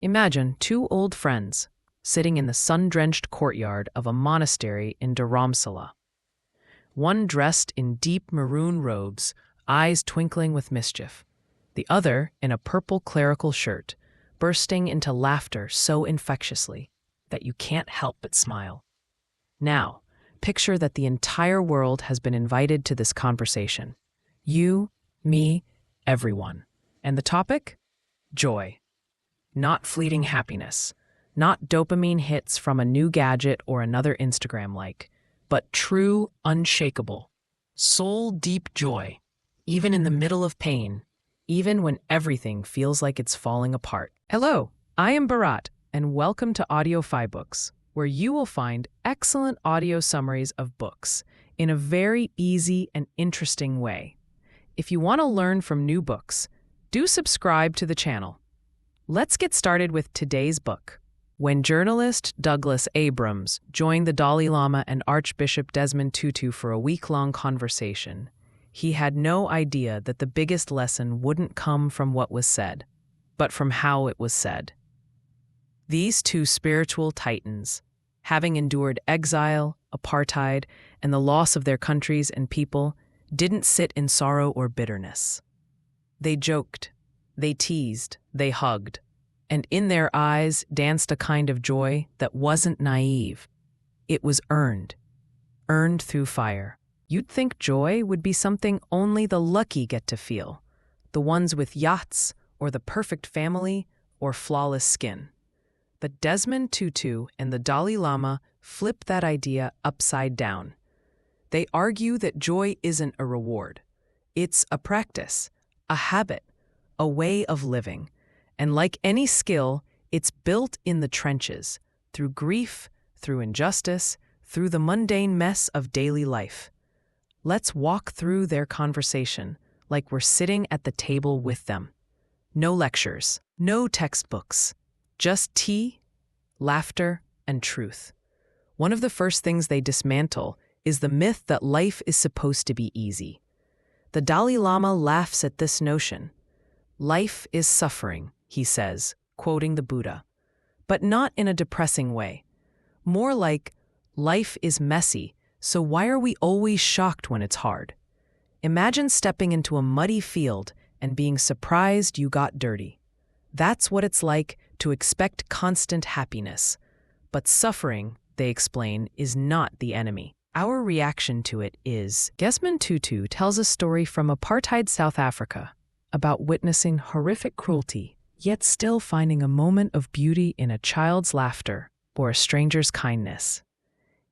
Imagine two old friends sitting in the sun-drenched courtyard of a monastery in Dharamsala. One dressed in deep maroon robes, eyes twinkling with mischief. The other in a purple clerical shirt, bursting into laughter so infectiously that you can't help but smile. Now, picture that the entire world has been invited to this conversation. You, me, everyone. And the topic? Joy. Not fleeting happiness. Not dopamine hits from a new gadget or another Instagram like, but true, unshakable, soul-deep joy, even in the middle of pain, even when everything feels like it's falling apart. Hello, I am Bharat, and welcome to Audiofybooks, where you will find excellent audio summaries of books in a very easy and interesting way. If you want to learn from new books, do subscribe to the channel. Let's get started with today's book. When journalist Douglas Abrams joined the Dalai Lama and Archbishop Desmond Tutu for a week-long conversation, he had no idea that the biggest lesson wouldn't come from what was said, but from how it was said. These two spiritual titans, having endured exile, apartheid, and the loss of their countries and people, didn't sit in sorrow or bitterness. They joked, they teased, they hugged, and in their eyes danced a kind of joy that wasn't naive. It was earned through fire. You'd think joy would be something only the lucky get to feel, the ones with yachts, or the perfect family, or flawless skin. But Desmond Tutu and the Dalai Lama flip that idea upside down. They argue that joy isn't a reward. It's a practice, a habit, a way of living. And like any skill, it's built in the trenches, through grief, through injustice, through the mundane mess of daily life. Let's walk through their conversation like we're sitting at the table with them. No lectures, no textbooks, just tea, laughter, and truth. One of the first things they dismantle is the myth that life is supposed to be easy. The Dalai Lama laughs at this notion. Life is suffering, he says, quoting the Buddha, but not in a depressing way. More like, life is messy, so why are we always shocked when it's hard? Imagine stepping into a muddy field and being surprised you got dirty. That's what it's like to expect constant happiness. But suffering, they explain, is not the enemy. Our reaction to it is. Desmond Tutu tells a story from apartheid South Africa about witnessing horrific cruelty, yet still finding a moment of beauty in a child's laughter or a stranger's kindness.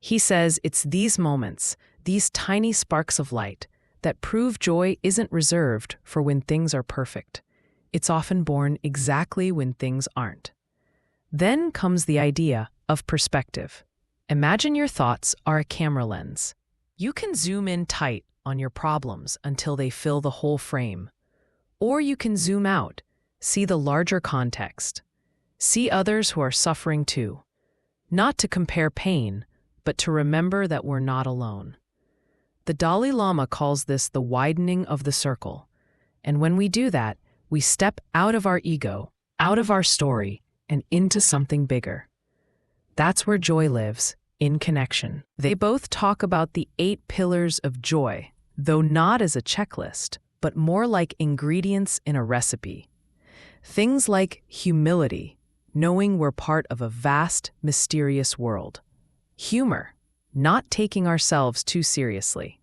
He says it's these moments, these tiny sparks of light, that prove joy isn't reserved for when things are perfect. It's often born exactly when things aren't. Then comes the idea of perspective. Imagine your thoughts are a camera lens. You can zoom in tight on your problems until they fill the whole frame. Or you can zoom out, see the larger context, see others who are suffering too. Not to compare pain, but to remember that we're not alone. The Dalai Lama calls this the widening of the circle. And when we do that, we step out of our ego, out of our story, and into something bigger. That's where joy lives, in connection. They both talk about the 8 pillars of joy, though not as a checklist, but more like ingredients in a recipe. Things like humility, knowing we're part of a vast, mysterious world. Humor, not taking ourselves too seriously.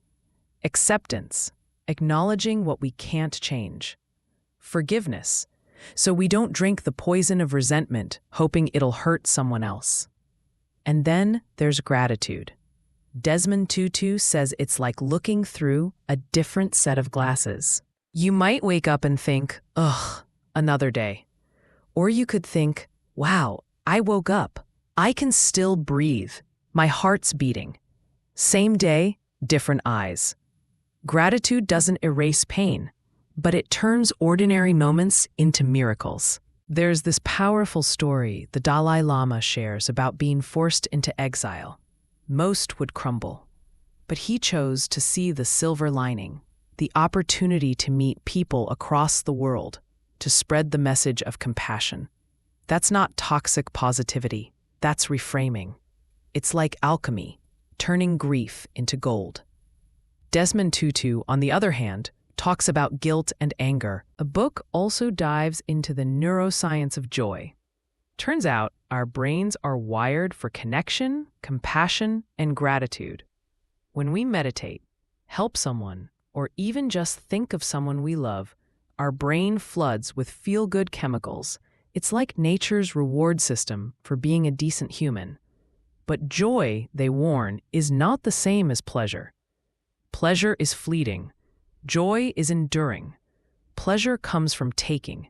Acceptance, acknowledging what we can't change. Forgiveness, so we don't drink the poison of resentment, hoping it'll hurt someone else. And then there's gratitude. Desmond Tutu says it's like looking through a different set of glasses. You might wake up and think, ugh, another day. Or you could think, wow, I woke up. I can still breathe. My heart's beating. Same day, different eyes. Gratitude doesn't erase pain, but it turns ordinary moments into miracles. There's this powerful story the Dalai Lama shares about being forced into exile. Most would crumble, but he chose to see the silver lining, the opportunity to meet people across the world, to spread the message of compassion. That's not toxic positivity. That's reframing. It's like alchemy, turning grief into gold. Desmond Tutu, on the other hand, talks about guilt and anger. The book also dives into the neuroscience of joy. Turns out our brains are wired for connection, compassion, and gratitude. When we meditate, help someone, or even just think of someone we love, our brain floods with feel-good chemicals. It's like nature's reward system for being a decent human. But joy, they warn, is not the same as pleasure. Pleasure is fleeting. Joy is enduring. Pleasure comes from taking,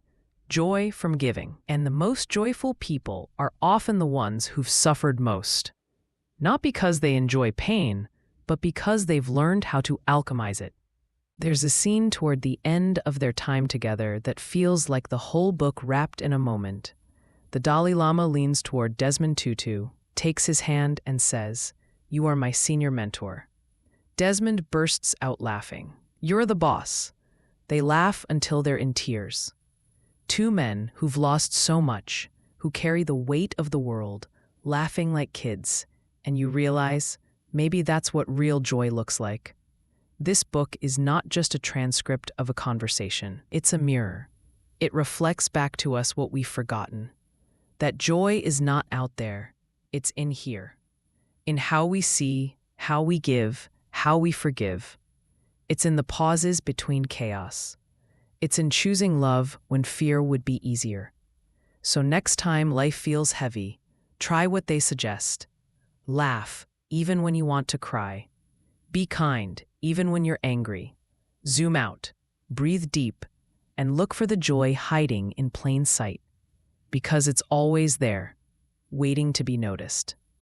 joy from giving. And the most joyful people are often the ones who've suffered most. Not because they enjoy pain, but because they've learned how to alchemize it. There's a scene toward the end of their time together that feels like the whole book wrapped in a moment. The Dalai Lama leans toward Desmond Tutu, takes his hand, and says, "You are my senior mentor." Desmond bursts out laughing. "You're the boss." They laugh until they're in tears. Two men who've lost so much, who carry the weight of the world, laughing like kids, and you realize maybe that's what real joy looks like. This book is not just a transcript of a conversation. It's a mirror. It reflects back to us what we've forgotten. That joy is not out there. It's in here. In how we see, how we give, how we forgive. It's in the pauses between chaos. It's in choosing love when fear would be easier. So next time life feels heavy, try what they suggest. Laugh, even when you want to cry. Be kind, even when you're angry. Zoom out, breathe deep, and look for the joy hiding in plain sight. Because it's always there, waiting to be noticed.